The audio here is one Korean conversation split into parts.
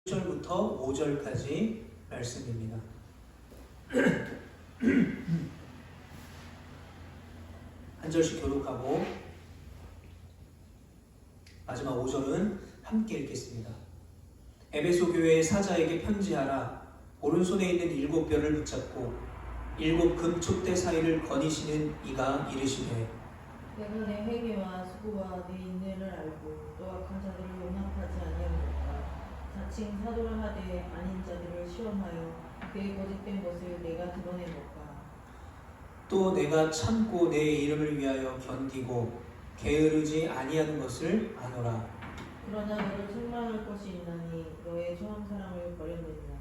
1절부터 5절까지 말씀입니다. 한 절씩 교독하고 마지막 5절은 함께 읽겠습니다. 에베소 교회의 사자에게 편지하라. 오른손에 있는 7별을 붙잡고 7 금축대 사이를 거니시는 이가 이르시되 내가 내 회개와 수고와 내 인내를 알고 또 악한 자들을 용납하지 아니하였다. 자칭 사도를 하되 아닌 자들을 시험하여 그의 거짓된 것을 내가 드러내볼까. 또 내가 참고 내 이름을 위하여 견디고 게으르지 아니하는 것을 아노라. 그러나 너를 책망할 것이 있나니 너의 처음 사랑을 버렸느니라.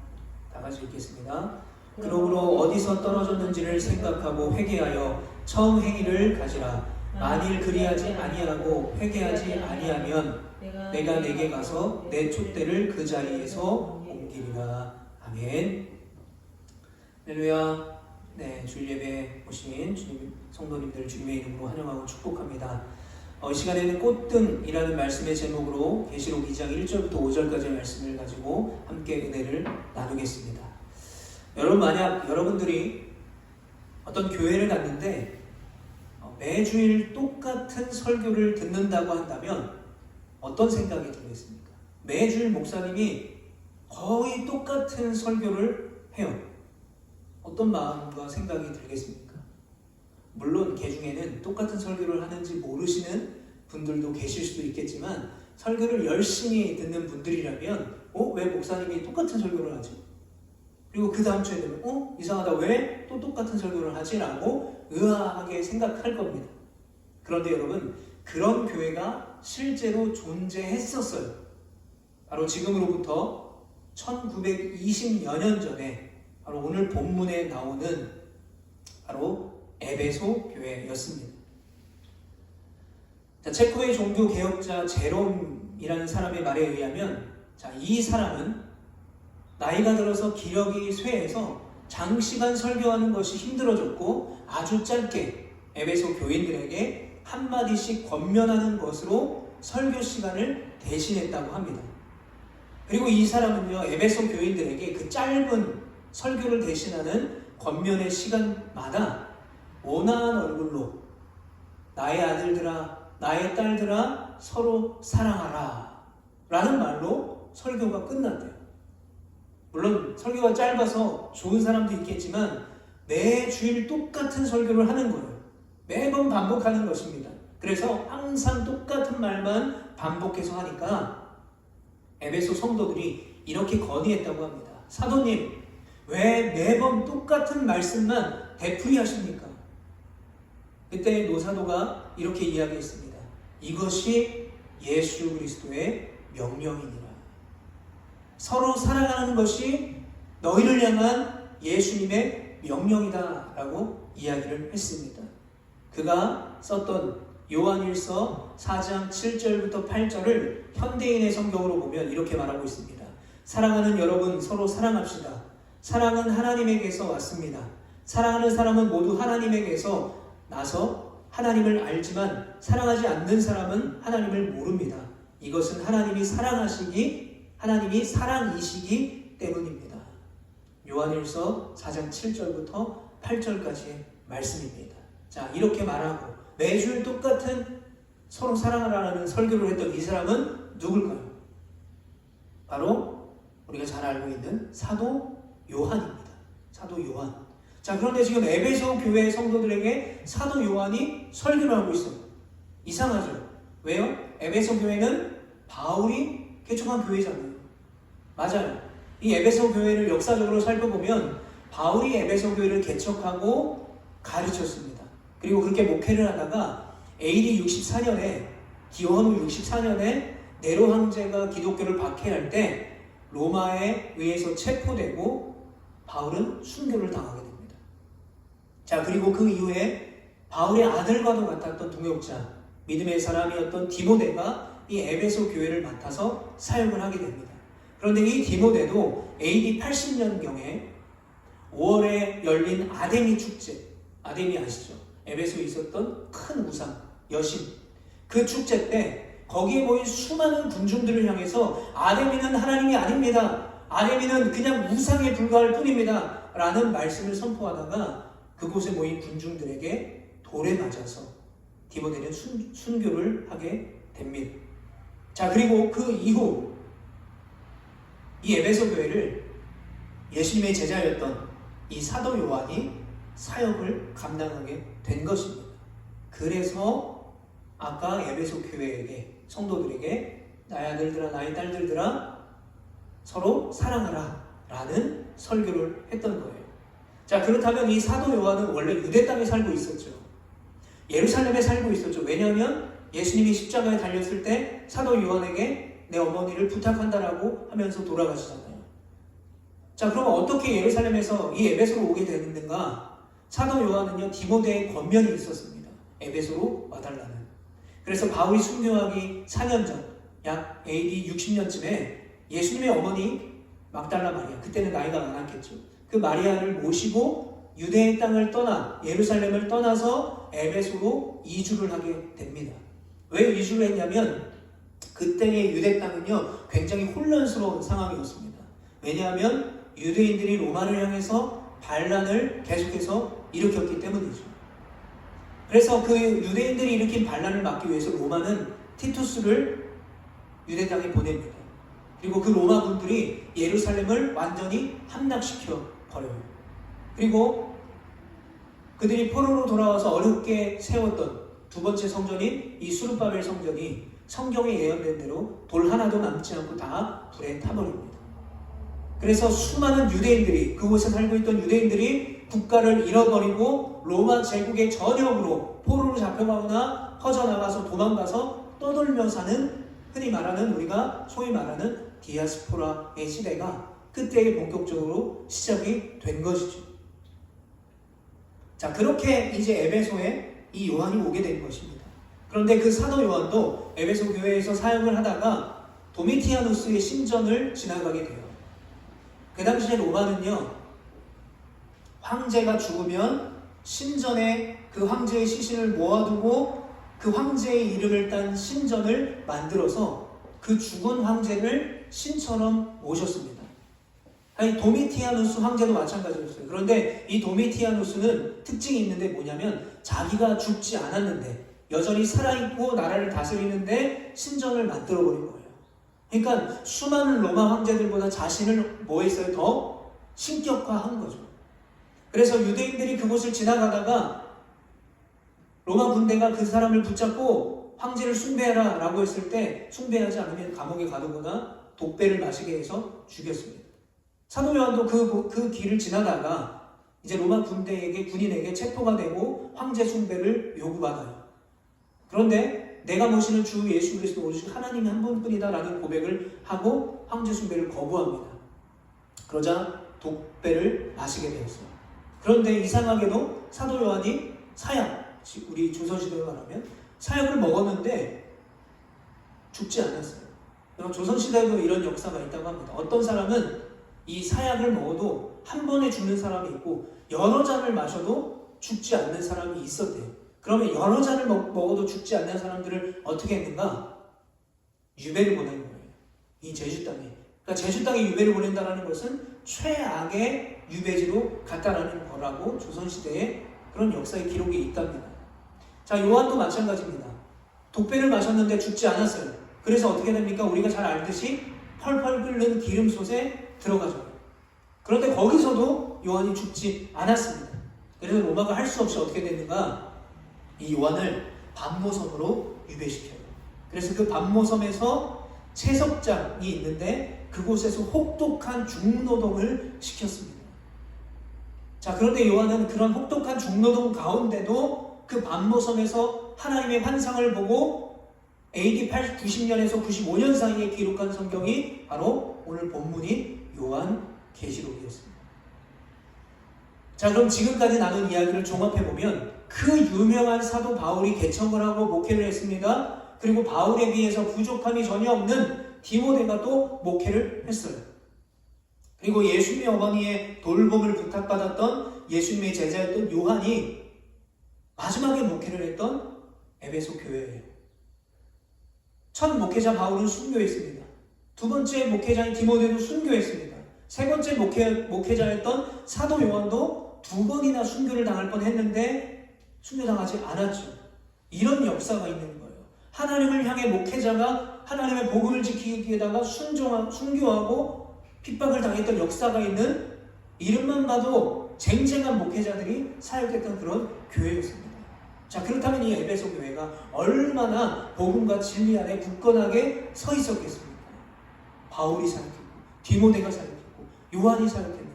다 같이 읽겠습니다. 그러므로 어디서 떨어졌는지를 생각하고 회개하여 처음 행위를 가지라. 만일 그리하지 아니하고 회개하지 아니하면 내가 내게 가서 내 촛대를 그 자리에서 옮기리라. 아멘. 할렐루야. 네, 주일 예배 오신 주님 성도님들 주님의 이름으로 환영하고 축복합니다. 이 시간에는 꽃등이라는 말씀의 제목으로 계시록 2장 1절부터 5절까지의 말씀을 가지고 함께 은혜를 나누겠습니다. 여러분, 만약 여러분들이 어떤 교회를 갔는데 매주일 똑같은 설교를 듣는다고 한다면 어떤 생각이 들겠습니까? 매주일 목사님이 거의 똑같은 설교를 해요. 어떤 마음과 생각이 들겠습니까? 물론 개 중에는 똑같은 설교를 하는지 모르시는 분들도 계실 수도 있겠지만 설교를 열심히 듣는 분들이라면 왜 목사님이 똑같은 설교를 하지? 그리고 그 다음 주에 되면 이상하다, 왜 또 똑같은 설교를 하지? 라고 의아하게 생각할 겁니다. 그런데 여러분, 그런 교회가 실제로 존재했었어요. 바로 지금으로부터 1920여 년 전에 바로 오늘 본문에 나오는 바로 에베소 교회였습니다. 체코의 종교 개혁자 제롬이라는 사람의 말에 의하면 이 사람은 나이가 들어서 기력이 쇠해서 장시간 설교하는 것이 힘들어졌고 아주 짧게 에베소 교인들에게 한마디씩 권면하는 것으로 설교 시간을 대신했다고 합니다. 그리고 이 사람은요, 에베소 교인들에게 그 짧은 설교를 대신하는 권면의 시간마다 온화한 얼굴로 나의 아들들아, 나의 딸들아, 서로 사랑하라 라는 말로 설교가 끝났대요. 물론 설교가 짧아서 좋은 사람도 있겠지만 매주일 똑같은 설교를 하는 거예요. 매번 반복하는 것입니다. 그래서 항상 똑같은 말만 반복해서 하니까 에베소 성도들이 이렇게 건의했다고 합니다. 사도님, 왜 매번 똑같은 말씀만 되풀이하십니까? 그때 노사도가 이렇게 이야기했습니다. 이것이 예수 그리스도의 명령이니라. 서로 사랑하는 것이 너희를 향한 예수님의 명령이다 라고 이야기를 했습니다. 그가 썼던 요한일서 4장 7절부터 8절을 현대인의 성경으로 보면 이렇게 말하고 있습니다. 사랑하는 여러분, 서로 사랑합시다. 사랑은 하나님에게서 왔습니다. 사랑하는 사람은 모두 하나님에게서 나서 하나님을 알지만 사랑하지 않는 사람은 하나님을 모릅니다. 이것은 하나님이 사랑이시기 때문입니다. 요한일서 4장 7절부터 8절까지의 말씀입니다. 이렇게 말하고 매주일 똑같은 서로 사랑하라는 설교를 했던 이 사람은 누굴까요? 바로 우리가 잘 알고 있는 사도 요한입니다. 사도 요한. 그런데 지금 에베소 교회 성도들에게 사도 요한이 설교를 하고 있어요. 이상하죠? 왜요? 에베소 교회는 바울이 개척한 교회잖아요. 맞아요. 이 에베소 교회를 역사적으로 살펴보면 바울이 에베소 교회를 개척하고 가르쳤습니다. 그리고 그렇게 목회를 하다가 AD 64년에 기원후 64년에 네로 황제가 기독교를 박해할 때 로마에 의해서 체포되고 바울은 순교를 당하게 됩니다. 그리고 그 이후에 바울의 아들과도 같았던 동역자, 믿음의 사람이었던 디모데가 이 에베소 교회를 맡아서 사역을 하게 됩니다. 그런데 이 디모데도 AD 80년경에 5월에 열린 아데미 축제, 아데미 아시죠? 에베소에 있었던 큰 우상, 여신, 그 축제 때 거기에 모인 수많은 군중들을 향해서 아데미는 하나님이 아닙니다. 아데미는 그냥 우상에 불과할 뿐입니다. 라는 말씀을 선포하다가 그곳에 모인 군중들에게 돌에 맞아서 디모데는 순교를 하게 됩니다. 자, 그리고 그 이후 이 에베소 교회를 예수님의 제자였던 이 사도 요한이 사역을 감당하게 된 것입니다. 그래서 아까 에베소 교회에게, 성도들에게 나의 아들들아 나의 딸들들아 서로 사랑하라 라는 설교를 했던 거예요. 자, 그렇다면 이 사도 요한은 원래 유대 땅에 살고 있었죠. 예루살렘에 살고 있었죠. 왜냐하면 예수님이 십자가에 달렸을 때 사도 요한에게 내 어머니를 부탁한다라고 하면서 돌아가시잖아요. 자, 그럼 어떻게 예루살렘에서 이 에베소로 오게 되는가? 사도 요한은요, 디모데의 권면이 있었습니다. 에베소로 와달라는. 그래서 바울이 순교하기 4년 전, 약 AD 60년쯤에 예수님의 어머니 막달라 마리아, 그때는 나이가 많았겠죠. 그 마리아를 모시고 유대의 땅을 떠나 예루살렘을 떠나서 에베소로 이주를 하게 됩니다. 왜 이주를 했냐면 그때의 유대 땅은요 굉장히 혼란스러운 상황이었습니다. 왜냐하면 유대인들이 로마를 향해서 반란을 계속해서 일으켰기 때문이죠. 그래서 그 유대인들이 일으킨 반란을 막기 위해서 로마는 티투스를 유대 땅에 보냅니다. 그리고 그 로마 군들이 예루살렘을 완전히 함락시켜 버려요. 그리고 그들이 포로로 돌아와서 어렵게 세웠던 두 번째 성전인 이 수르바벨 성전이 성경에 예언된 대로 돌 하나도 남지 않고 다 불에 타버립니다. 그래서 수많은 유대인들이, 그곳에 살고 있던 유대인들이 국가를 잃어버리고 로마 제국의 전역으로 포로로 잡혀가거나 퍼져나가서 도망가서 떠돌며 사는, 흔히 말하는 우리가 소위 말하는 디아스포라의 시대가 그때 본격적으로 시작이 된 것이죠. 자, 그렇게 이제 에베소에 이 요한이 오게 된 것입니다. 그런데 그 사도 요한도 에베소 교회에서 사역을 하다가 도미티아누스의 신전을 지나가게 돼요. 그 당시에 로마는요, 황제가 죽으면 신전에 그 황제의 시신을 모아두고 그 황제의 이름을 딴 신전을 만들어서 그 죽은 황제를 신처럼 모셨습니다. 아니, 도미티아누스 황제도 마찬가지였어요. 그런데 이 도미티아누스는 특징이 있는데 뭐냐면 자기가 죽지 않았는데 여전히 살아있고 나라를 다스리는데 신전을 만들어버린 거예요. 그러니까 수많은 로마 황제들보다 자신을 뭐 했어요? 더 신격화한 거죠. 그래서 유대인들이 그곳을 지나가다가 로마 군대가 그 사람을 붙잡고 황제를 숭배하라 라고 했을 때 숭배하지 않으면 감옥에 가두거나 독배를 마시게 해서 죽였습니다. 사도 요한도 그 길을 지나다가 이제 로마 군인에게 체포가 되고 황제 숭배를 요구받아요. 그런데 내가 모시는 주 예수 그리스도 오직 하나님이 한 분뿐이다 라는 고백을 하고 황제 숭배를 거부합니다. 그러자 독배를 마시게 되었어요. 그런데 이상하게도 사도 요한이 사약, 우리 조선시대로 말하면 사약을 먹었는데 죽지 않았어요. 조선시대에도 이런 역사가 있다고 합니다. 어떤 사람은 이 사약을 먹어도 한 번에 죽는 사람이 있고 여러 잔을 마셔도 죽지 않는 사람이 있었대요. 그러면 여러 잔을 먹어도 죽지 않는 사람들을 어떻게 했는가? 유배를 보낸 거예요. 이 제주 땅에. 그러니까 제주 땅에 유배를 보낸다는 것은 최악의 유배지로 갔다라는 거라고 조선시대에 그런 역사의 기록이 있답니다. 자, 요한도 마찬가지입니다. 독배를 마셨는데 죽지 않았어요. 그래서 어떻게 됩니까? 우리가 잘 알듯이 펄펄 끓는 기름솥에 들어가죠. 그런데 거기서도 요한이 죽지 않았습니다. 그래서 로마가 할 수 없이 어떻게 됐는가? 이 요한을 반모섬으로 유배시켜요. 그래서 그 반모섬에서 채석장이 있는데 그곳에서 혹독한 중노동을 시켰습니다. 자, 그런데 요한은 그런 혹독한 중노동 가운데도 그 반모섬에서 하나님의 환상을 보고 AD 90년에서 95년 사이에 기록한 성경이 바로 오늘 본문인 요한계시록이었습니다. 자, 그럼 지금까지 나눈 이야기를 종합해보면 그 유명한 사도 바울이 개척을 하고 목회를 했습니다. 그리고 바울에 비해서 부족함이 전혀 없는 디모데가 또 목회를 했어요. 그리고 예수님의 어머니의 돌봄을 부탁받았던 예수님의 제자였던 요한이 마지막에 목회를 했던 에베소 교회예요. 첫 목회자 바울은 순교했습니다. 두 번째 목회자인 디모데도 순교했습니다. 세 번째 목회자였던 사도 요한도 2번이나 순교를 당할 뻔했는데 순교당하지 않았죠. 이런 역사가 있는 거예요. 하나님을 향해 목회자가 하나님의 복음을 지키기 위해다가 순교하고 핍박을 당했던 역사가 있는, 이름만 봐도 쟁쟁한 목회자들이 사역했던 그런 교회였습니다. 자, 그렇다면 이 에베소 교회가 얼마나 복음과 진리 안에 굳건하게 서 있었겠습니까? 바울이 사역했고, 디모데가 사역했고, 요한이 사역했는데.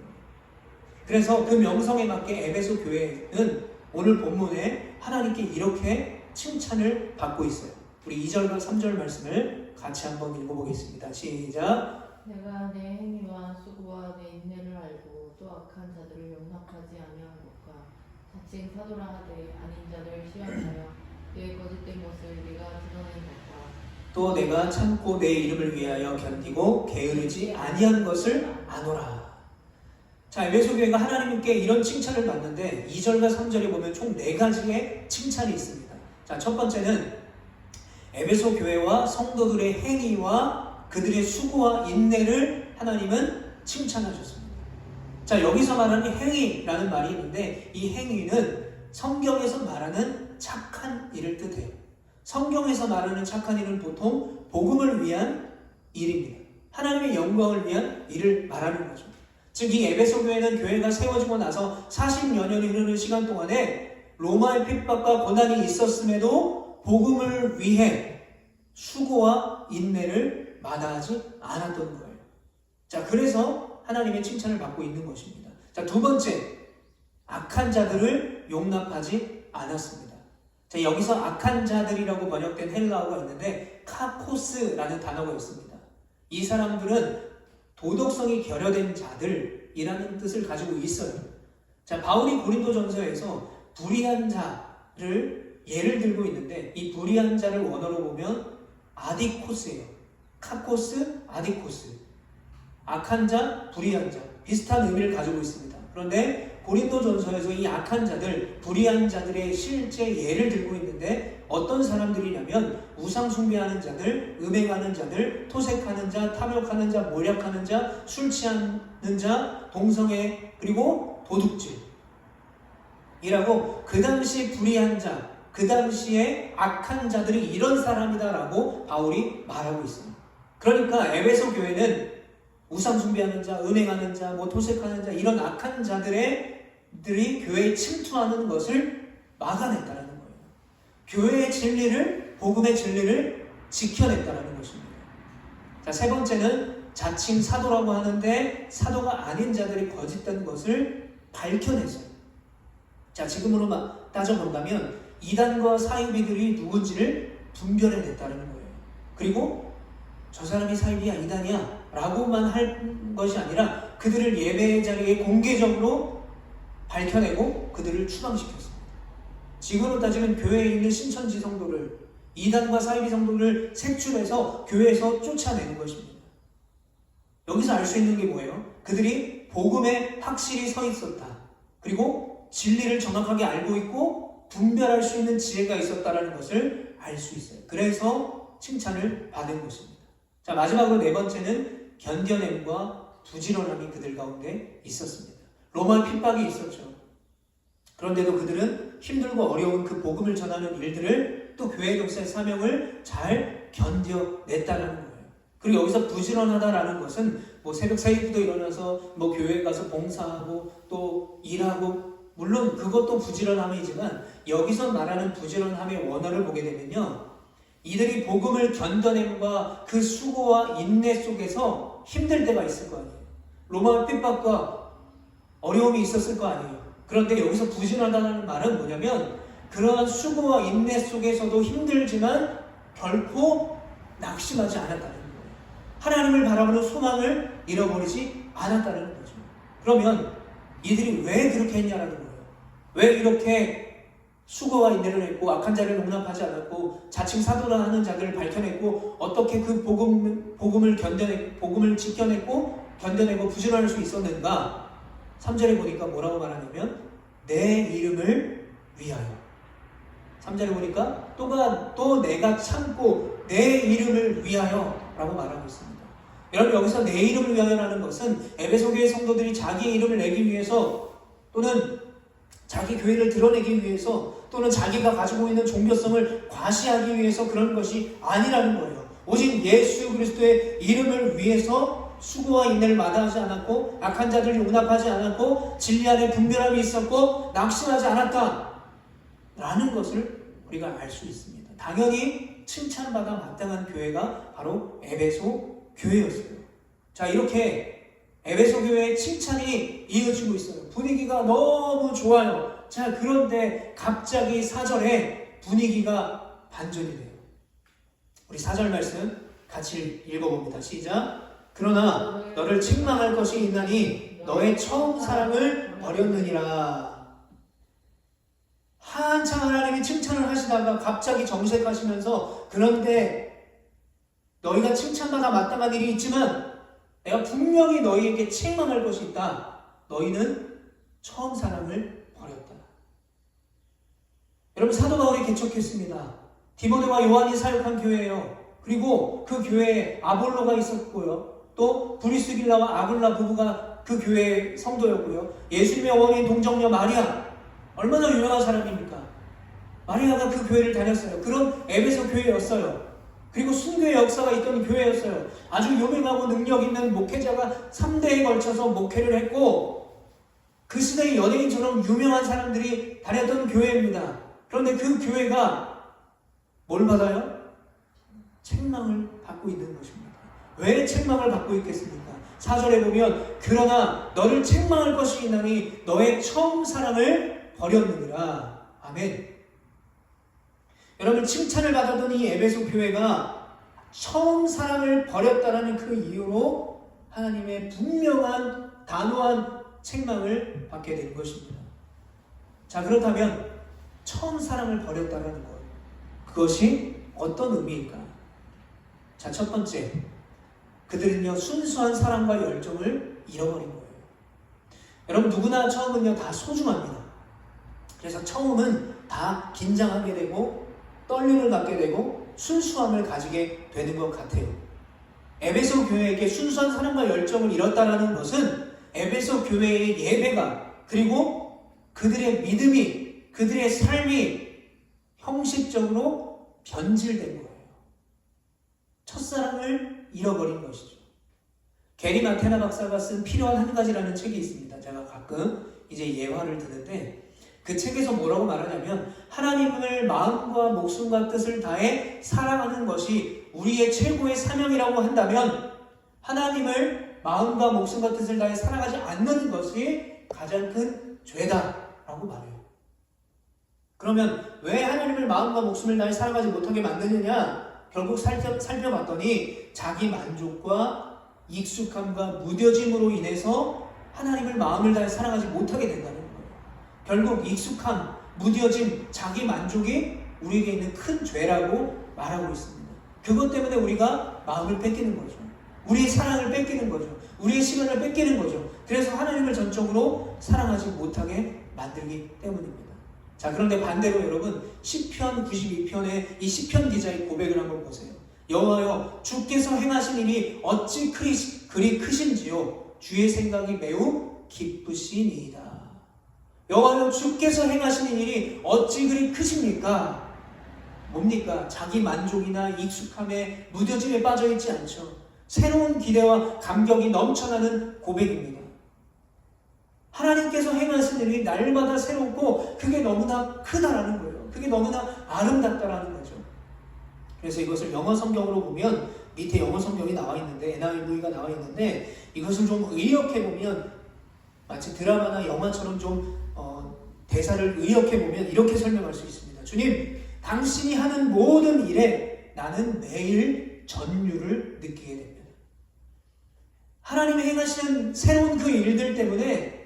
그래서 그 명성에 맞게 에베소 교회는 오늘 본문에 하나님께 이렇게 칭찬을 받고 있어요. 우리 2절과 3절 말씀을 같이 한번 읽어보겠습니다. 시작. 내가 내 행위와 수고와 내 인내를 알고 또 악한 자들을 용납하지 아니한 것과 자칭 사도라 하되 아닌 자들을 시험하여 내 거짓된 것을 네가 드러낸 것과 또 내가 참고 내 이름을 위하여 견디고 게으르지 아니한 것을 아노라. 자, 에베소 교회가 하나님께 이런 칭찬을 받는데 2절과 3절에 보면 총 4가지의 칭찬이 있습니다. 자, 첫 번째는 에베소 교회와 성도들의 행위와 그들의 수고와 인내를 하나님은 칭찬하셨습니다. 자, 여기서 말하는 행위라는 말이 있는데 이 행위는 성경에서 말하는 착한 일을 뜻해요. 성경에서 말하는 착한 일은 보통 복음을 위한 일입니다. 하나님의 영광을 위한 일을 말하는 거죠. 즉 이 에베소 교회는 교회가 세워지고 나서 40여 년이 흐르는 시간 동안에 로마의 핍박과 고난이 있었음에도 복음을 위해 수고와 인내를 마다하지 않았던 거예요. 자, 그래서 하나님의 칭찬을 받고 있는 것입니다. 자, 두 번째, 악한 자들을 용납하지 않았습니다. 자, 여기서 악한 자들이라고 번역된 헬라어가 있는데 카코스라는 단어가 있습니다. 이 사람들은 도덕성이 결여된 자들이라는 뜻을 가지고 있어요. 자, 바울이 고린도전서에서 불의한 자를 예를 들고 있는데 이 불의한 자를 원어로 보면 아디코스예요. 카코스, 아디코스. 악한 자, 불의한 자. 비슷한 의미를 가지고 있습니다. 그런데 고린도전서에서 이 악한 자들, 불의한 자들의 실제 예를 들고 있는데 어떤 사람들이냐면 우상 숭배하는 자들, 음행하는 자들, 토색하는 자, 탐욕하는 자, 모략하는 자, 술 취하는 자, 동성애, 그리고 도둑질 이라고 그 당시 불의한 자, 그 당시에 악한 자들이 이런 사람이다라고 바울이 말하고 있습니다. 그러니까 에베소 교회는 우상 숭배하는 자, 음행하는 자, 토색하는 자 이런 악한 자들이 교회에 침투하는 것을 막아냈다는 거예요. 교회의 진리를, 복음의 진리를 지켜냈다는 것입니다. 자, 세 번째는 자칭 사도라고 하는데 사도가 아닌 자들이 거짓된 것을 밝혀냈어요. 자, 지금으로 따져본다면 이단과 사이비들이 누군지를 분별해냈다는 거예요. 그리고 저 사람이 사이비야, 이단이야 라고만 할 것이 아니라 그들을 예배의 자리에 공개적으로 밝혀내고 그들을 추방시켰습니다. 지금으로 따지면 교회에 있는 신천지 성도를, 이단과 사이비 성도를 색출해서 교회에서 쫓아내는 것입니다. 여기서 알 수 있는 게 뭐예요? 그들이 복음에 확실히 서 있었다. 그리고 진리를 정확하게 알고 있고 분별할 수 있는 지혜가 있었다는 것을 알 수 있어요. 그래서 칭찬을 받은 것입니다. 자, 마지막으로 네 번째는 견뎌냄과 부지런함이 그들 가운데 있었습니다. 로마 핍박이 있었죠. 그런데도 그들은 힘들고 어려운 그 복음을 전하는 일들을 또 교회 독사의 사명을 잘 견뎌냈다는 거예요. 그리고 여기서 부지런하다라는 것은 새벽 3시부터 일어나서 교회에 가서 봉사하고 또 일하고, 물론 그것도 부지런함이지만 여기서 말하는 부지런함의 원어를 보게 되면요, 이들이 복음을 견뎌냄과 그 수고와 인내 속에서 힘들 때가 있을 거 아니에요. 로마 핍박과 어려움이 있었을 거 아니에요. 그런데 여기서 부지런하다는 말은 뭐냐면 그러한 수고와 인내 속에서도 힘들지만 결코 낙심하지 않았다는 거예요. 하나님을 바라보는 소망을 잃어버리지 않았다는 거죠. 그러면 이들이 왜 그렇게 했냐라는 거예요. 왜 이렇게 수고와 인내를 했고 악한 자를 용납하지 않았고 자칭 사도라 하는 자들을 밝혀냈고 어떻게 그 복음을 지켜냈고 견뎌내고 부지런할 수 있었는가? 3절에 보니까 뭐라고 말하냐면 내 이름을 위하여. 3절에 보니까 또 내가 참고 내 이름을 위하여 라고 말하고 있습니다. 여러분, 여기서 내 이름을 위하여라는 것은 에베소 교회 성도들이 자기의 이름을 내기 위해서 또는 자기 교회를 드러내기 위해서 또는 자기가 가지고 있는 종교성을 과시하기 위해서 그런 것이 아니라는 거예요. 오직 예수 그리스도의 이름을 위해서 수고와 인내를 마다하지 않았고 악한 자들을 용납하지 않았고 진리 안에 분별함이 있었고 낙심하지 않았다 라는 것을 우리가 알 수 있습니다. 당연히 칭찬받아 마땅한 교회가 바로 에베소 교회였어요. 자, 이렇게 에베소 교회의 칭찬이 이어지고 있어요. 분위기가 너무 좋아요. 자, 그런데 갑자기 4절에 분위기가 반전이 돼요. 우리 4절 말씀 같이 읽어봅니다. 시작. 그러나 너를 책망할 것이 있나니 너의 처음 사랑을 버렸느니라. 한참 하나님이 칭찬을 하시다가 갑자기 정색하시면서 그런데 너희가 칭찬받아 마땅한 일이 있지만 내가 분명히 너희에게 책망할 것이 있다. 너희는 처음 사랑을 버렸다. 여러분, 사도 바울이 개척했습니다. 디모데와 요한이 사역한 교회예요. 그리고 그 교회에 아볼로가 있었고요. 또 브리스길라와 아굴라 부부가 그 교회의 성도였고요. 예수님의 어머니인 동정녀 마리아, 얼마나 유명한 사람입니까? 마리아가 그 교회를 다녔어요. 그런 에베소 교회였어요. 그리고 순교의 역사가 있던 교회였어요. 아주 유명하고 능력 있는 목회자가 3대에 걸쳐서 목회를 했고 그 시대의 연예인처럼 유명한 사람들이 다녔던 교회입니다. 그런데 그 교회가 뭘 받아요? 책망을 받고 있는 것입니다. 왜 책망을 받고 있겠습니까? 4절에 보면 그러나 너를 책망할 것이 있나니 너의 처음 사랑을 버렸느니라. 아멘. 여러분, 칭찬을 받았던 이 에베소 교회가 처음 사랑을 버렸다라는 그 이유로 하나님의 분명한 단호한 책망을 받게 되는 것입니다. 자, 그렇다면 처음 사랑을 버렸다라는 것, 그것이 어떤 의미일까? 자, 첫 번째, 그들은요 순수한 사랑과 열정을 잃어버린 거예요. 여러분, 누구나 처음은요 다 소중합니다. 그래서 처음은 다 긴장하게 되고 떨림을 갖게 되고 순수함을 가지게 되는 것 같아요. 에베소 교회에게 순수한 사랑과 열정을 잃었다라는 것은 에베소 교회의 예배가 그리고 그들의 믿음이 그들의 삶이 형식적으로 변질된 거예요. 첫사랑을 잃어버린 것이죠. 게리 마테나 박사가 쓴 필요한 한 가지라는 책이 있습니다. 제가 가끔 이제 예화를 듣는데 그 책에서 뭐라고 말하냐면 하나님을 마음과 목숨과 뜻을 다해 사랑하는 것이 우리의 최고의 사명이라고 한다면 하나님을 마음과 목숨과 뜻을 다해 사랑하지 않는 것이 가장 큰 죄다라고 말해요. 그러면 왜 하나님을 마음과 목숨을 다해 사랑하지 못하게 만드느냐? 결국 살펴봤더니 자기 만족과 익숙함과 무뎌짐으로 인해서 하나님을 마음을 다해 사랑하지 못하게 된다는 거예요. 결국 익숙함, 무뎌짐, 자기 만족이 우리에게 있는 큰 죄라고 말하고 있습니다. 그것 때문에 우리가 마음을 뺏기는 거죠. 우리의 사랑을 뺏기는 거죠. 우리의 시간을 뺏기는 거죠. 그래서 하나님을 전적으로 사랑하지 못하게 만들기 때문입니다. 자, 그런데 반대로 여러분 시편 92편의 이 시편 기자의 고백을 한번 보세요. 여호와여, 주께서 행하신 일이 어찌 그리 크신지요. 주의 생각이 매우 기쁘시니이다. 여호와여, 주께서 행하시는 일이 어찌 그리 크십니까? 뭡니까? 자기 만족이나 익숙함에 무뎌짐에 빠져있지 않죠. 새로운 기대와 감격이 넘쳐나는 고백입니다. 하나님께서 행하신 일이 날마다 새롭고 그게 너무나 크다라는 거예요. 그게 너무나 아름답다라는 거죠. 그래서 이것을 영어 성경으로 보면 밑에 영어 성경이 나와 있는데 NIV가 나와 있는데 이것을 좀 의역해 보면 마치 드라마나 영화처럼 좀 대사를 의역해 보면 이렇게 설명할 수 있습니다. 주님, 당신이 하는 모든 일에 나는 매일 전율을 느끼게 됩니다. 하나님이 행하시는 새로운 그 일들 때문에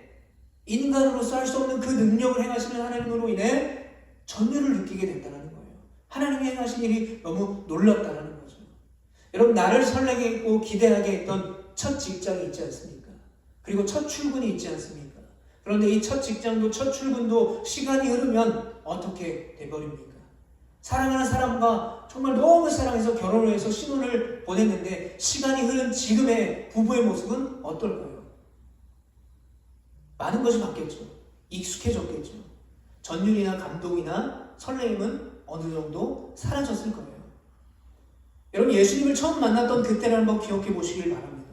인간으로서 할 수 없는 그 능력을 행하시는 하나님으로 인해 전율을 느끼게 된다는 거예요. 하나님이 행하신 일이 너무 놀랍다는 거죠. 여러분, 나를 설레게 했고 기대하게 했던 첫 직장이 있지 않습니까? 그리고 첫 출근이 있지 않습니까? 그런데 이 첫 직장도 첫 출근도 시간이 흐르면 어떻게 돼버립니까? 사랑하는 사람과 정말 너무 사랑해서 결혼을 해서 신혼을 보냈는데 시간이 흐른 지금의 부부의 모습은 어떨까요? 많은 것이 바뀌었죠. 익숙해졌겠죠. 전율이나 감동이나 설레임은 어느 정도 사라졌을 거예요. 여러분, 예수님을 처음 만났던 그때를 한번 기억해 보시길 바랍니다.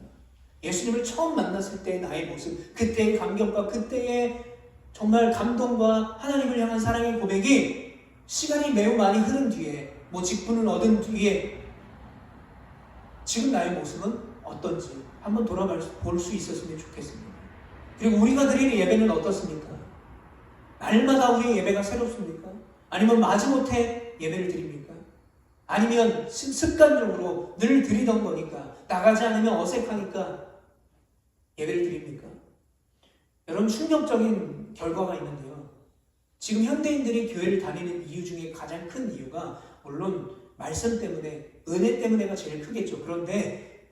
예수님을 처음 만났을 때의 나의 모습, 그때의 감격과 그때의 정말 감동과 하나님을 향한 사랑의 고백이 시간이 매우 많이 흐른 뒤에, 직분을 얻은 뒤에 지금 나의 모습은 어떤지 한번 돌아볼 수 있었으면 좋겠습니다. 그리고 우리가 드리는 예배는 어떻습니까? 날마다 우리의 예배가 새롭습니까? 아니면 마지못해 예배를 드립니까? 아니면 습관적으로 늘 드리던 거니까 나가지 않으면 어색하니까 예배를 드립니까? 여러분, 충격적인 결과가 있는데요. 지금 현대인들이 교회를 다니는 이유 중에 가장 큰 이유가 물론 말씀 때문에, 은혜 때문에가 제일 크겠죠. 그런데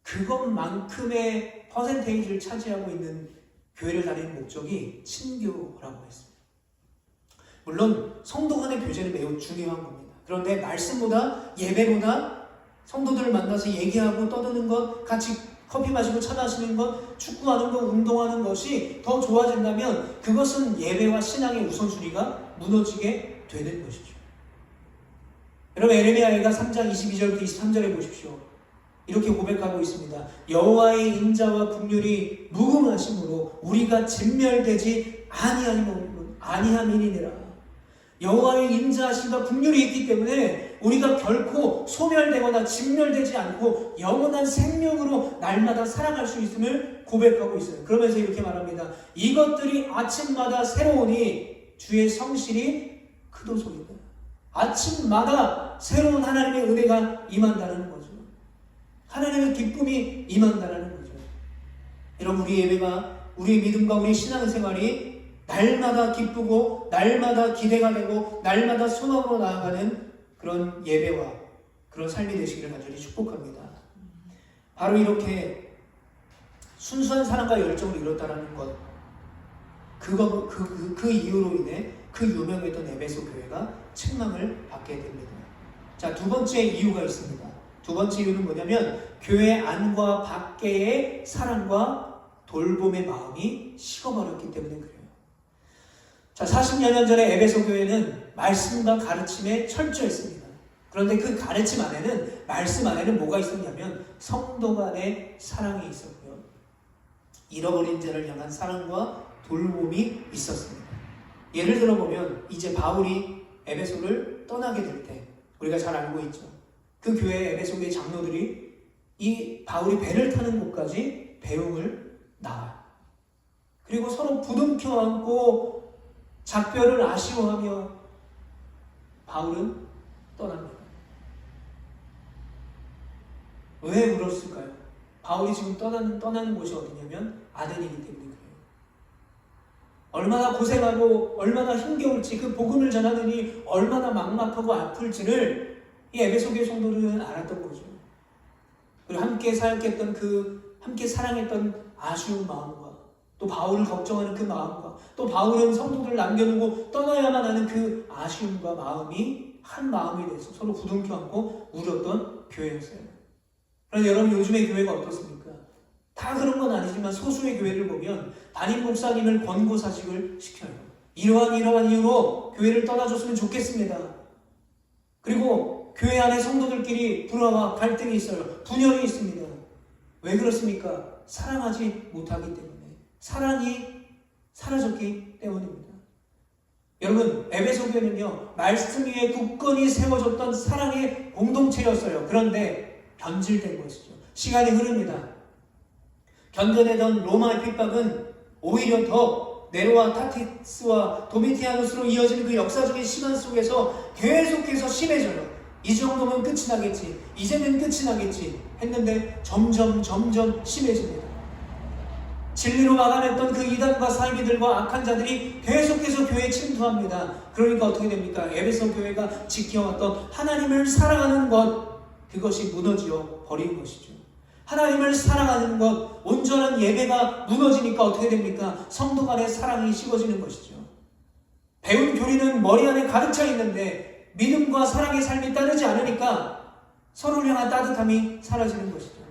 그것만큼의 퍼센테이지를 차지하고 있는 교회를 다니는 목적이 친교라고 했습니다. 물론 성도 간의 교제는 매우 중요한 겁니다. 그런데 말씀보다, 예배보다 성도들을 만나서 얘기하고 떠드는 것, 같이 커피 마시고 차 마시는 것, 축구하는 것, 운동하는 것이 더 좋아진다면 그것은 예배와 신앙의 우선순위가 무너지게 되는 것이죠. 여러분, 에레미야가 3장 22절부터 23절에 보십시오. 이렇게 고백하고 있습니다. 여호와의 인자와 긍휼이 무궁하심으로 우리가 진멸되지 아니함이니라. 여호와의 인자하심과 긍휼이 있기 때문에 우리가 결코 소멸되거나 진멸되지 않고 영원한 생명으로 날마다 살아갈 수 있음을 고백하고 있어요. 그러면서 이렇게 말합니다. 이것들이 아침마다 새로우니 주의 성실이 크도소이다. 아침마다 새로운 하나님의 은혜가 임한다는 거죠. 하나님의 기쁨이 임한다는 거죠. 여러분, 우리 예배가, 우리의 믿음과 우리 신앙생활이 날마다 기쁘고 날마다 기대가 되고 날마다 소망으로 나아가는 그런 예배와 그런 삶이 되시기를 간절히 축복합니다. 바로 이렇게 순수한 사랑과 열정을 이뤘다라는 것, 그 이유로 인해 그 유명했던 에베소 교회가 책망을 받게 됩니다. 자, 두 번째 이유가 있습니다. 두 번째 이유는 뭐냐면 교회 안과 밖의 사랑과 돌봄의 마음이 식어버렸기 때문에 그래요. 자, 40여 년 전에 에베소 교회는 말씀과 가르침에 철저했습니다. 그런데 그 가르침 안에는, 말씀 안에는 뭐가 있었냐면 성도 간의 사랑이 있었고요. 잃어버린 자를 향한 사랑과 돌봄이 있었습니다. 예를 들어보면 이제 바울이 에베소를 떠나게 될 때, 우리가 잘 알고 있죠. 그 교회 에베소교회 장로들이 이 바울이 배를 타는 곳까지 배웅을 나와요. 그리고 서로 부둥켜 안고 작별을 아쉬워하며 바울은 떠납니다. 왜 울었을까요? 바울이 지금 떠나는 곳이 어디냐면 아덴이기 때문에 그래요. 얼마나 고생하고 얼마나 힘겨울지, 그 복음을 전하느니 얼마나 막막하고 아플지를 이 에베소교회 성도들은 알았던 거죠. 그리고 함께 사역했던 함께 사랑했던 아쉬운 마음과 또 바울을 걱정하는 그 마음과 또 바울은 성도들을 남겨두고 떠나야만 하는 그 아쉬움과 마음이 한 마음이 돼서 서로 부둥켜 안고 울었던 교회였어요. 그런데 여러분, 요즘의 교회가 어떻습니까? 다 그런 건 아니지만 소수의 교회를 보면 담임 목사님을 권고사직을 시켜요. 이러한 이유로 교회를 떠나줬으면 좋겠습니다. 그리고 교회 안에 성도들끼리 불화와 갈등이 있어요. 분열이 있습니다. 왜 그렇습니까? 사랑하지 못하기 때문에. 사랑이 사라졌기 때문입니다. 여러분, 에베소 교회는요, 말씀 위에 굳건히 세워졌던 사랑의 공동체였어요. 그런데 변질된 것이죠. 시간이 흐릅니다. 견뎌내던 로마의 핍박은 오히려 더 네로와 타티스와 도미티아누스로 이어지는 그 역사적인 시간 속에서 계속해서 심해져요. 이 정도면 끝이 나겠지, 이제는 끝이 나겠지 했는데 점점 심해집니다. 진리로 막아냈던 그 이단과 사이비들과 악한 자들이 계속해서 교회에 침투합니다. 그러니까 어떻게 됩니까? 에베소 교회가 지켜왔던 하나님을 사랑하는 것, 그것이 무너져 버린 것이죠. 하나님을 사랑하는 것, 온전한 예배가 무너지니까 어떻게 됩니까? 성도 간의 사랑이 식어지는 것이죠. 배운 교리는 머리 안에 가득 차 있는데 믿음과 사랑의 삶이 따르지 않으니까 서로를 향한 따뜻함이 사라지는 것이죠.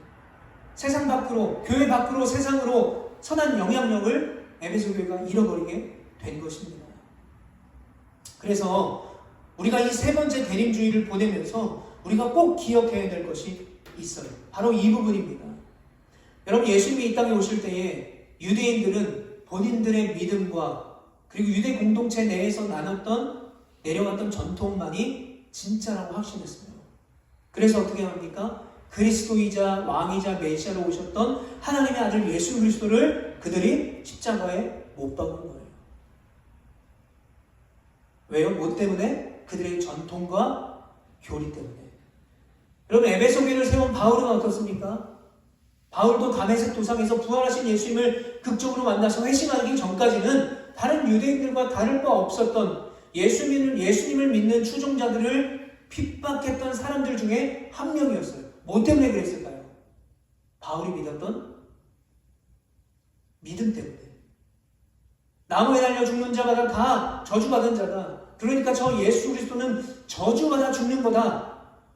세상 밖으로, 교회 밖으로, 세상으로 선한 영향력을 에베소 교회가 잃어버리게 된 것입니다. 그래서 우리가 이 세 번째 대림주의를 보내면서 우리가 꼭 기억해야 될 것이 있어요. 바로 이 부분입니다. 여러분, 예수님이 이 땅에 오실 때에 유대인들은 본인들의 믿음과 그리고 유대 공동체 내에서 내려갔던 전통만이 진짜라고 확신했어요. 그래서 어떻게 합니까? 그리스도이자 왕이자 메시아로 오셨던 하나님의 아들 예수 그리스도를 그들이 십자가에 못 박은 거예요. 왜요? 뭐 때문에? 그들의 전통과 교리 때문에. 여러분, 에베소 교회를 세운 바울은 어떻습니까? 바울도 다메섹 도상에서 부활하신 예수님을 극적으로 만나서 회심하기 전까지는 다른 유대인들과 다를 바 없었던 예수님을 믿는 추종자들을 핍박했던 사람들 중에 한 명이었어요. 뭐 때문에 그랬을까요? 바울이 믿었던 믿음 때문에. 나무에 달려 죽는 자마다 다 저주받은 자다. 그러니까 저 예수 그리스도는 저주받아 죽는 거다.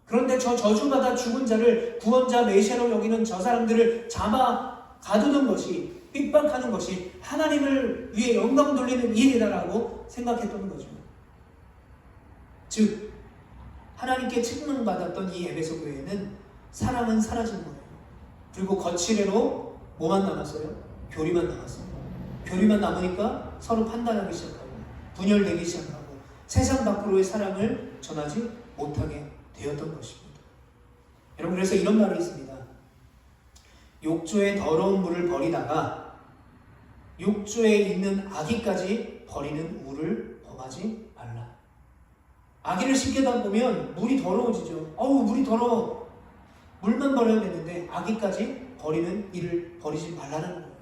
그런데 저 저주받아 죽은 자를 구원자 메시아로 여기는 저 사람들을 잡아 가두는 것이, 핍박하는 것이 하나님을 위해 영광 돌리는 일이다라고 생각했던 거죠. 즉 하나님께 책망받았던 이 에베소 교회는 사랑은 사라진 거예요. 그리고 거칠애로 뭐만 남았어요? 교리만 남았어요. 교리만 남으니까 서로 판단하기 시작하고 분열되기 시작하고 세상 밖으로의 사랑을 전하지 못하게 되었던 것입니다. 여러분, 그래서 이런 말이 있습니다. 욕조에 더러운 물을 버리다가 욕조에 있는 아기까지 버리는 우를 범하지 말라. 아기를 씻겨다 보면 물이 더러워지죠. 어우, 물이 더러워. 물만 버려야 되는데 아기까지 버리는 일을 버리지 말라는 거예요.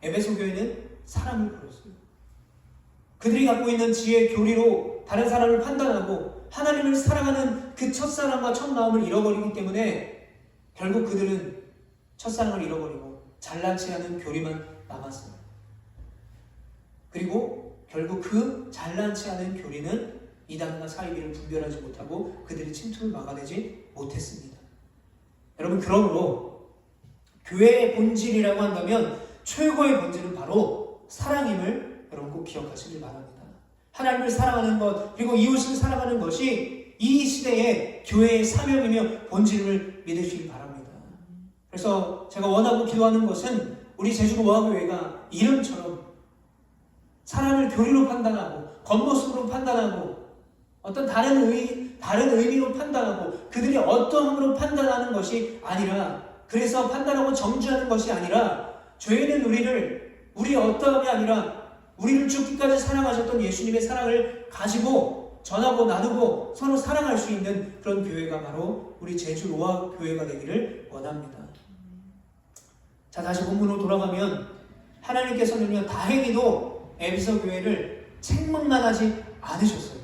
에베소 교회는 사람을 버렸어요. 그들이 갖고 있는 지혜, 교리로 다른 사람을 판단하고 하나님을 사랑하는 그 첫사랑과 첫마음을 잃어버리기 때문에 결국 그들은 첫사랑을 잃어버리고 잘난 체하는 교리만 남았어요. 그리고 결국 그 잘난 체하는 교리는 이단과 사이비를 분별하지 못하고 그들의 침투를 막아내지 못했습니다. 여러분, 그러므로 교회의 본질이라고 한다면 최고의 본질은 바로 사랑임을 여러분 꼭 기억하시길 바랍니다. 하나님을 사랑하는 것, 그리고 이웃을 사랑하는 것이 이 시대의 교회의 사명이며 본질을 믿으시길 바랍니다. 그래서 제가 원하고 기도하는 것은 우리 제주 모아교회가 이름처럼 사람을 교리로 판단하고 겉모습으로 판단하고 어떤 다른 의미로 판단하고 그들이 어떠함으로 판단하는 것이 아니라, 그래서 판단하고 정죄하는 것이 아니라, 죄인은 우리 어떠함이 아니라 우리를 죽기까지 사랑하셨던 예수님의 사랑을 가지고 전하고 나누고 서로 사랑할 수 있는 그런 교회가 바로 우리 제주 로아 교회가 되기를 원합니다. 자, 다시 본문으로 돌아가면 하나님께서는요, 다행히도 에베소 교회를 책망만 하지 않으셨어요.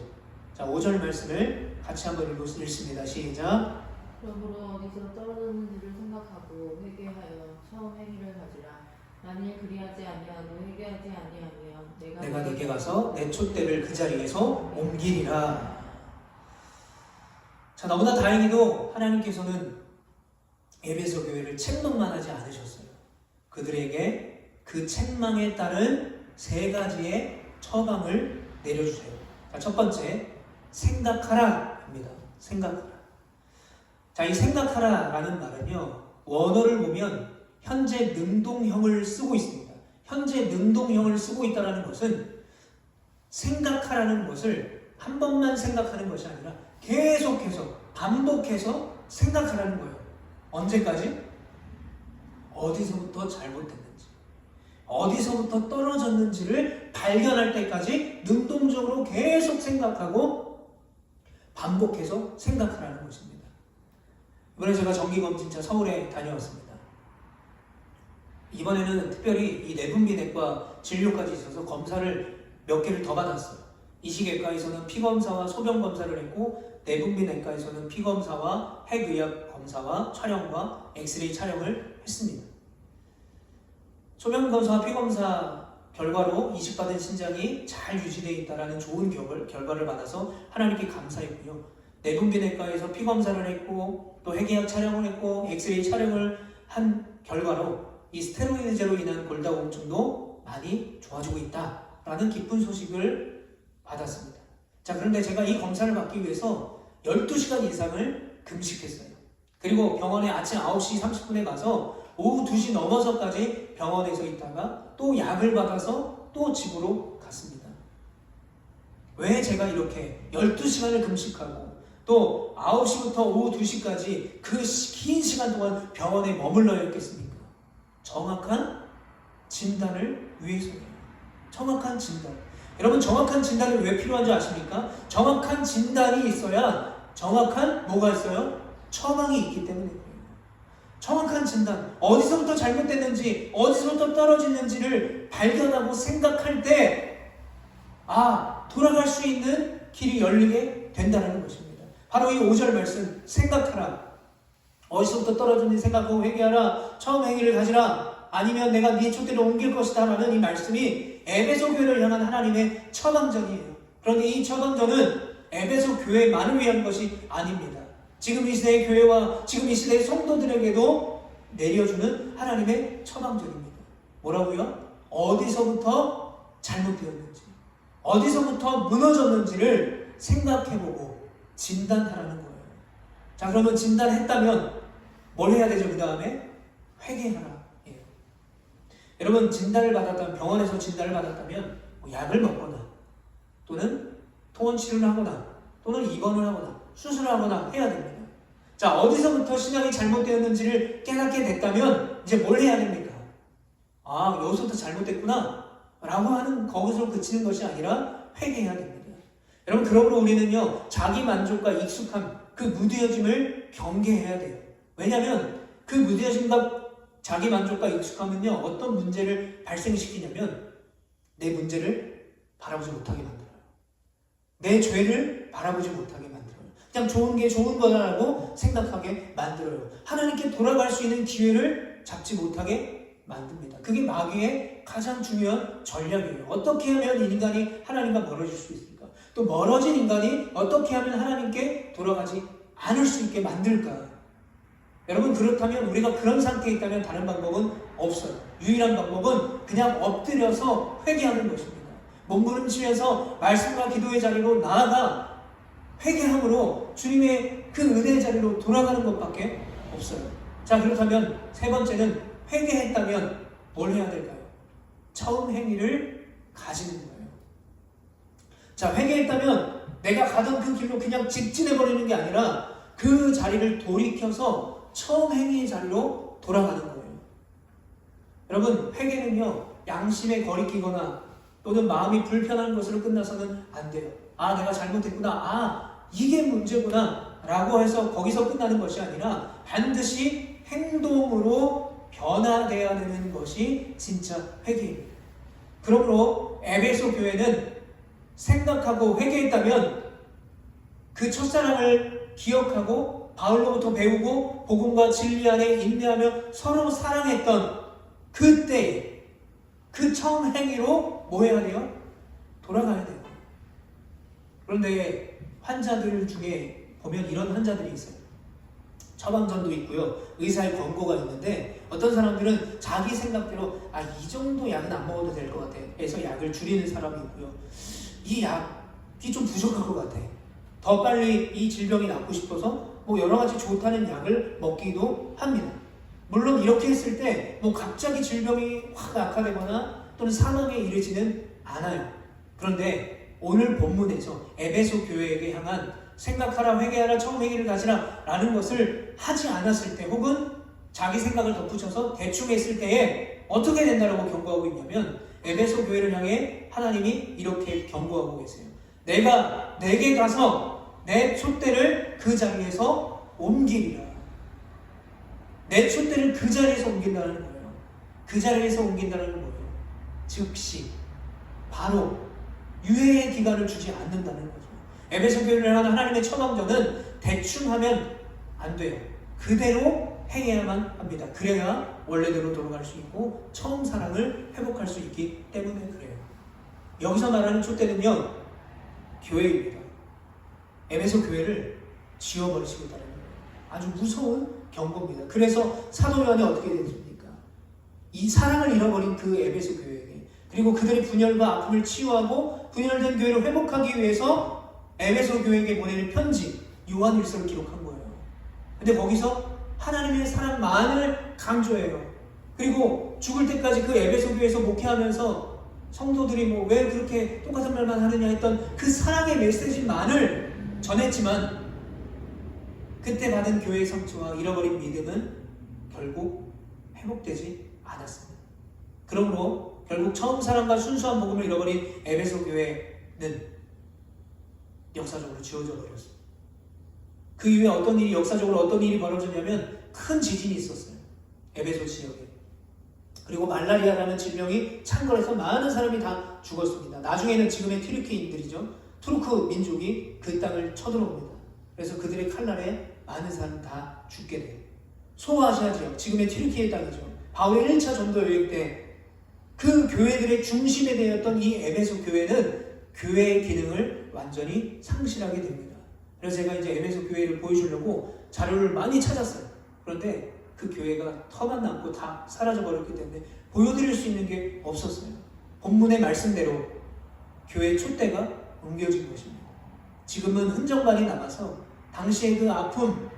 자, 5절 말씀을 같이 한번 읽습니다. 시작. 그러므로 어디서 떨어졌는지를 생각하고 회개하여 처음 행위를 가지라. 만일 그리하지 아니하고 회개하지 아니하면 내가 네게 가서 내 촛대를 그 자리에서 옮기리라. 자, 너무나 다행히도 하나님께서는 에베소 교회를 책망만 하지 않으셨어요. 그들에게 그 책망에 따른 세 가지의 처방을 내려주세요. 자, 첫 번째, 생각하라 입니다. 생각하라. 자, 이 생각하라라는 말은요, 원어를 보면 현재 능동형을 쓰고 있습니다. 현재 능동형을 쓰고 있다는 것은 생각하라는 것을 한 번만 생각하는 것이 아니라 계속해서 반복해서 생각하라는 거예요. 언제까지? 어디서부터 잘못됐는지, 어디서부터 떨어졌는지를 발견할 때까지 능동적으로 계속 생각하고 반복해서 생각하라는 것입니다. 이번에 제가 정기검진차 서울에 다녀왔습니다. 이번에는 특별히 이 내분비내과 진료까지 있어서 검사를 몇 개를 더 받았어요. 이식외과에서는 피검사와 소변검사를 했고, 내분비내과에서는 피검사와 핵의학 검사와 촬영과 엑스레이 촬영을 했습니다. 소변검사와 피검사 결과로 이식받은 신장이 잘 유지되어 있다는 좋은 결과를 받아서 하나님께 감사했고요. 내분비내과에서 피검사를 했고 또 핵의학 촬영을 했고 엑스레이 촬영을 한 결과로 이 스테로이드제로 인한 골다공증도 많이 좋아지고 있다라는 기쁜 소식을 받았습니다. 자, 그런데 제가 이 검사를 받기 위해서 12시간 이상을 금식했어요. 그리고 병원에 아침 9시 30분에 가서 오후 2시 넘어서까지 병원에서 있다가 또 약을 받아서 또 집으로 갔습니다. 왜 제가 이렇게 12시간을 금식하고 또 9시부터 오후 2시까지 그 긴 시간 동안 병원에 머물러야 했겠습니까? 정확한 진단을 위해서예요. 정확한 진단. 여러분, 정확한 진단이 왜 필요한 줄 아십니까? 정확한 진단이 있어야 정확한 뭐가 있어요? 처방이 있기 때문에 그래요. 정확한 진단, 어디서부터 잘못됐는지 어디서부터 떨어지는지를 발견하고 생각할 때 돌아갈 수 있는 길이 열리게 된다는 것입니다. 바로 이 5절 말씀, 생각하라. 어디서부터 떨어졌는지 생각하고 회개하라. 처음 행위를 가지라. 아니면 내가 네 촛대를 옮길 것이다 라는 이 말씀이 에베소 교회를 향한 하나님의 처방전이에요. 그런데 이 처방전은 에베소 교회만을 위한 것이 아닙니다. 지금 이 시대의 교회와 지금 이 시대의 성도들에게도 내려주는 하나님의 처방전입니다. 뭐라고요? 어디서부터 잘못되었는지, 어디서부터 무너졌는지를 생각해보고 진단하라는 거예요. 자, 그러면 진단했다면 뭘 해야 되죠? 그 다음에 회개하라. 여러분, 진단을 받았다면, 병원에서 진단을 받았다면 약을 먹거나 또는 통원 치료를 하거나 또는 입원을 하거나 수술을 하거나 해야 됩니다. 자, 어디서부터 신앙이 잘못되었는지를 깨닫게 됐다면 이제 뭘 해야 됩니까? 여기서부터 잘못됐구나 라고 하는 거기서 그치는 것이 아니라 회개해야 됩니다. 여러분, 그러므로 우리는요, 자기 만족과 익숙함, 그 무뎌짐을 경계해야 돼요. 왜냐하면 그 무뎌짐과 자기 만족과 익숙함은요, 어떤 문제를 발생시키냐면 내 문제를 바라보지 못하게 만들어요. 내 죄를 바라보지 못하게 만들어요. 그냥 좋은 게 좋은 거라고 생각하게 만들어요. 하나님께 돌아갈 수 있는 기회를 잡지 못하게 만듭니다. 그게 마귀의 가장 중요한 전략이에요. 어떻게 하면 인간이 하나님과 멀어질 수 있을까? 또 멀어진 인간이 어떻게 하면 하나님께 돌아가지 않을 수 있게 만들까? 여러분, 그렇다면 우리가 그런 상태에 있다면 다른 방법은 없어요. 유일한 방법은 그냥 엎드려서 회개하는 것입니다. 몸부림치면서 말씀과 기도의 자리로 나아가 회개함으로 주님의 그 은혜의 자리로 돌아가는 것밖에 없어요. 자, 그렇다면 세 번째는 회개했다면 뭘 해야 될까요? 처음 행위를 가지는 거예요. 자, 회개했다면 내가 가던 그 길로 그냥 직진해버리는 게 아니라 그 자리를 돌이켜서 처음 행위의 자리로 돌아가는 거예요. 여러분, 회개는요, 양심에 거리끼거나 또는 마음이 불편한 것으로 끝나서는 안 돼요. 내가 잘못했구나. 이게 문제구나 라고 해서 거기서 끝나는 것이 아니라 반드시 행동으로 변화되어야 되는 것이 진짜 회개입니다. 그러므로 에베소 교회는 생각하고 회개했다면 그 첫사랑을 기억하고 바울로부터 배우고 복음과 진리 안에 인내하며 서로 사랑했던 그때 그 처음 행위로 뭐 해야 돼요? 돌아가야 돼요. 그런데 환자들 중에 보면 이런 환자들이 있어요. 처방전도 있고요, 의사의 권고가 있는데 어떤 사람들은 자기 생각대로 이 정도 약은 안 먹어도 될 것 같아 해서 약을 줄이는 사람이 있고요, 이 약이 좀 부족한 것 같아, 더 빨리 이 질병이 낫고 싶어서 여러 가지 좋다는 약을 먹기도 합니다. 물론 이렇게 했을 때 갑자기 질병이 확 악화되거나 또는 사망에 이르지는 않아요. 그런데 오늘 본문에서 에베소 교회에게 향한 생각하라, 회개하라, 처음 행위를 가지라 라는 것을 하지 않았을 때, 혹은 자기 생각을 덧붙여서 대충 했을 때에 어떻게 된다라고 경고하고 있냐면, 에베소 교회를 향해 하나님이 이렇게 경고하고 계세요. 내가 내게 가서 내 촛대를 그 자리에서 옮기리라. 내 촛대를 그 자리에서 옮긴다는 거예요. 그 자리에서 옮긴다는 건 뭐예요? 즉시, 바로 유예의 기간을 주지 않는다는 거죠. 에베소 교회를 하는 하나님의 처방전은 대충 하면 안 돼요. 그대로 행해야만 합니다. 그래야 원래대로 돌아갈 수 있고 처음 사랑을 회복할 수 있기 때문에 그래요. 여기서 말하는 촛대는요, 교회입니다. 에베소 교회를 지워버리시겠다는 거예요. 아주 무서운 경고입니다. 그래서 사도 요한이 어떻게 됐습니까? 이 사랑을 잃어버린 그 에베소 교회에게, 그리고 그들의 분열과 아픔을 치유하고 분열된 교회를 회복하기 위해서 에베소 교회에게 보내는 편지 요한일서를 기록한 거예요. 근데 거기서 하나님의 사랑만을 강조해요. 그리고 죽을 때까지 그 에베소 교회에서 목회하면서 성도들이 뭐 왜 그렇게 똑같은 말만 하느냐 했던 그 사랑의 메시지만을 전했지만, 그때 받은 교회의 상처와 잃어버린 믿음은 결국 회복되지 않았습니다. 그러므로 결국 처음 사랑과 순수한 복음을 잃어버린 에베소 교회는 역사적으로 지워져 버렸습니다. 그 이후에 역사적으로 어떤 일이 벌어졌냐면 큰 지진이 있었어요. 에베소 지역에. 그리고 말라리아라는 질병이 창궐해서 많은 사람이 다 죽었습니다. 나중에는 지금의 튀르키인들이죠. 투르크 민족이 그 땅을 쳐들어옵니다. 그래서 그들의 칼날에 많은 사람이 다 죽게 돼요. 소아시아 지역, 지금의 튀르키의 땅이죠. 바울의 1차 전도 여행 때 그 교회들의 중심에 되었던 이 에베소 교회는 교회의 기능을 완전히 상실하게 됩니다. 그래서 제가 이제 에베소 교회를 보여주려고 자료를 많이 찾았어요. 그런데 그 교회가 터만 남고 다 사라져버렸기 때문에 보여드릴 수 있는 게 없었어요. 본문의 말씀대로 교회의 촛대가 옮겨진 것입니다. 지금은 흔적만이 남아서 당시의 그 아픔,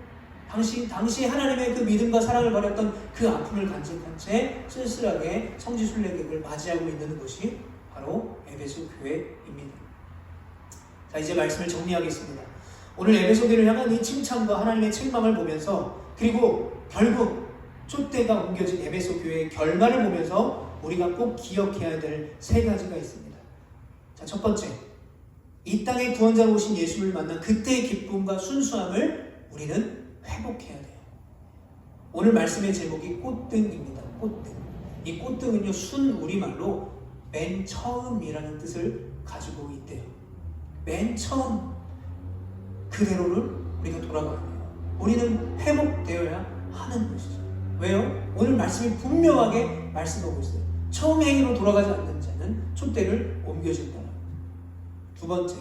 당시 하나님의 그 믿음과 사랑을 버렸던 그 아픔을 간직한 채 쓸쓸하게 성지순례객을 맞이하고 있는 것이 바로 에베소 교회입니다. 자, 이제 말씀을 정리하겠습니다. 오늘 에베소 교회를 향한 이 칭찬과 하나님의 책망을 보면서, 그리고 결국 촛대가 옮겨진 에베소 교회의 결말을 보면서 우리가 꼭 기억해야 될 세 가지가 있습니다. 자, 첫 번째, 이 땅에 구원자로 오신 예수를 만난 그때의 기쁨과 순수함을 우리는 회복해야 돼요. 오늘 말씀의 제목이 꽃등입니다. 꽃등. 이 꽃등은요, 순 우리말로 맨 처음이라는 뜻을 가지고 있대요. 맨 처음 그대로를 우리가 돌아가야 돼요. 우리는 회복되어야 하는 것이죠. 왜요? 오늘 말씀이 분명하게 말씀하고 있어요. 처음 행위로 돌아가지 않는 자는 촛대를 옮겨진다. 두 번째,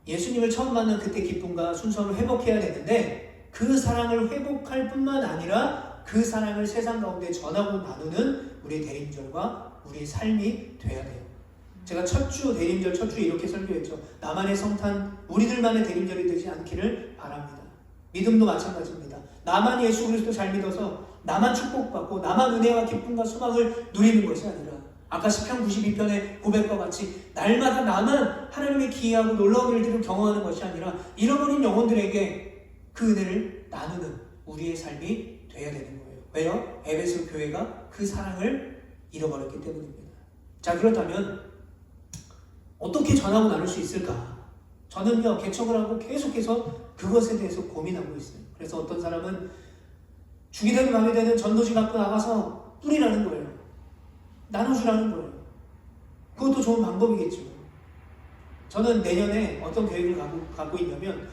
예수님을 처음 만난 그때 기쁨과 순수함을 회복해야 되는데, 그 사랑을 회복할 뿐만 아니라 그 사랑을 세상 가운데 전하고 나누는 우리의 대림절과 우리의 삶이 돼야 돼요. 제가 첫 주에 이렇게 설교했죠. 나만의 성탄, 우리들만의 대림절이 되지 않기를 바랍니다. 믿음도 마찬가지입니다. 나만 예수 그리스도 잘 믿어서 나만 축복받고 나만 은혜와 기쁨과 소망을 누리는 것이 아니라, 아까 시편 92편의 고백과 같이 날마다 나만 하나님의 기이하고 놀라운 일들을 경험하는 것이 아니라 잃어버린 영혼들에게 그 은혜를 나누는 우리의 삶이 되어야 되는 거예요. 왜요? 에베소 교회가 그 사랑을 잃어버렸기 때문입니다. 자, 그렇다면 어떻게 전하고 나눌 수 있을까? 저는요, 개척을 하고 계속해서 그것에 대해서 고민하고 있어요. 그래서 어떤 사람은 주기 되는 밤이 되는 전도지 갖고 나가서 뿌리라는 거예요. 나눠주라는 거예요. 그것도 좋은 방법이겠죠. 저는 내년에 어떤 계획을 갖고 있냐면,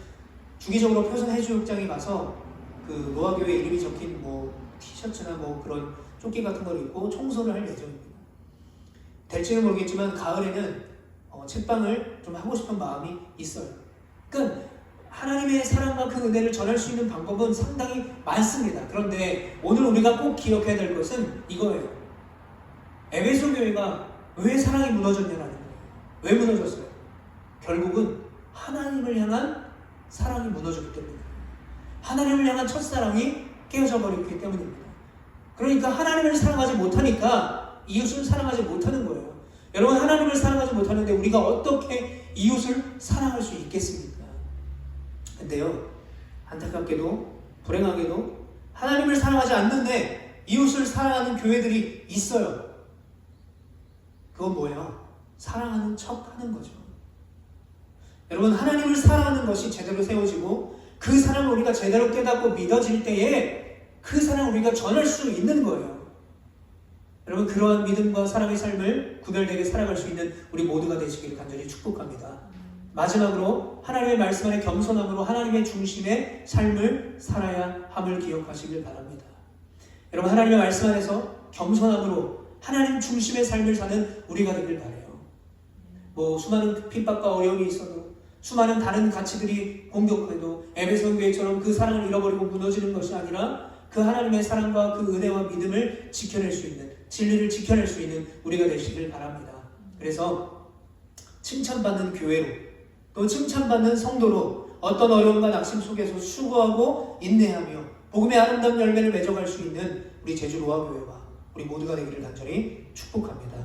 주기적으로 표선 해수욕장에 가서 그 노아교회 이름이 적힌 뭐 티셔츠나 뭐 그런 조끼 같은 걸 입고 청소를 할 예정입니다. 될지는 모르겠지만 가을에는 책방을 좀 하고 싶은 마음이 있어요. 그러니까 하나님의 사랑과 그 은혜를 전할 수 있는 방법은 상당히 많습니다. 그런데 오늘 우리가 꼭 기억해야 될 것은 이거예요. 에베소 교회가 왜 사랑이 무너졌냐라는 거예요. 왜 무너졌어요? 결국은 하나님을 향한 사랑이 무너졌기 때문입니다. 하나님을 향한 첫사랑이 깨어져 버렸기 때문입니다. 그러니까 하나님을 사랑하지 못하니까 이웃을 사랑하지 못하는 거예요. 여러분, 하나님을 사랑하지 못하는데 우리가 어떻게 이웃을 사랑할 수 있겠습니까? 근데요, 안타깝게도 불행하게도 하나님을 사랑하지 않는데 이웃을 사랑하는 교회들이 있어요. 그건 뭐예요? 사랑하는 척 하는 거죠. 여러분, 하나님을 사랑하는 것이 제대로 세워지고 그 사랑을 우리가 제대로 깨닫고 믿어질 때에 그 사랑을 우리가 전할 수 있는 거예요. 여러분, 그러한 믿음과 사랑의 삶을 구별되게 살아갈 수 있는 우리 모두가 되시기를 간절히 축복합니다. 마지막으로 하나님의 말씀 안에 겸손함으로 하나님의 중심의 삶을 살아야 함을 기억하시길 바랍니다. 여러분, 하나님의 말씀 안에서 겸손함으로 하나님 중심의 삶을 사는 우리가 되길 바라요. 수많은 핍박과 어려움이 있어도, 수많은 다른 가치들이 공격해도 에베소 교회처럼 그 사랑을 잃어버리고 무너지는 것이 아니라 그 하나님의 사랑과 그 은혜와 믿음을 지켜낼 수 있는, 진리를 지켜낼 수 있는 우리가 되시길 바랍니다. 그래서 칭찬받는 교회로, 또 칭찬받는 성도로 어떤 어려움과 낙심 속에서 수고하고 인내하며 복음의 아름다운 열매를 맺어갈 수 있는 우리 제주 로아교회와 우리 모두가 되기를 간절히 축복합니다.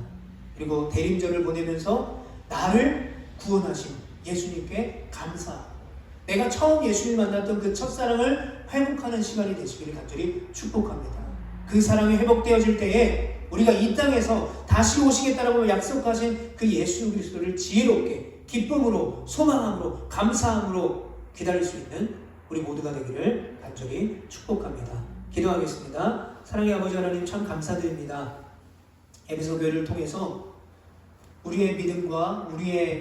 그리고 대림절을 보내면서 나를 구원하신 예수님께 감사하고 내가 처음 예수님 만났던 그 첫사랑을 회복하는 시간이 되시기를 간절히 축복합니다. 그 사랑이 회복되어질 때에 우리가 이 땅에서 다시 오시겠다라고 약속하신 그 예수 그리스도를 지혜롭게 기쁨으로 소망함으로 감사함으로 기다릴 수 있는 우리 모두가 되기를 간절히 축복합니다. 기도하겠습니다. 사랑의 아버지 하나님, 참 감사드립니다. 에베소 교회를 통해서 우리의 믿음과 우리의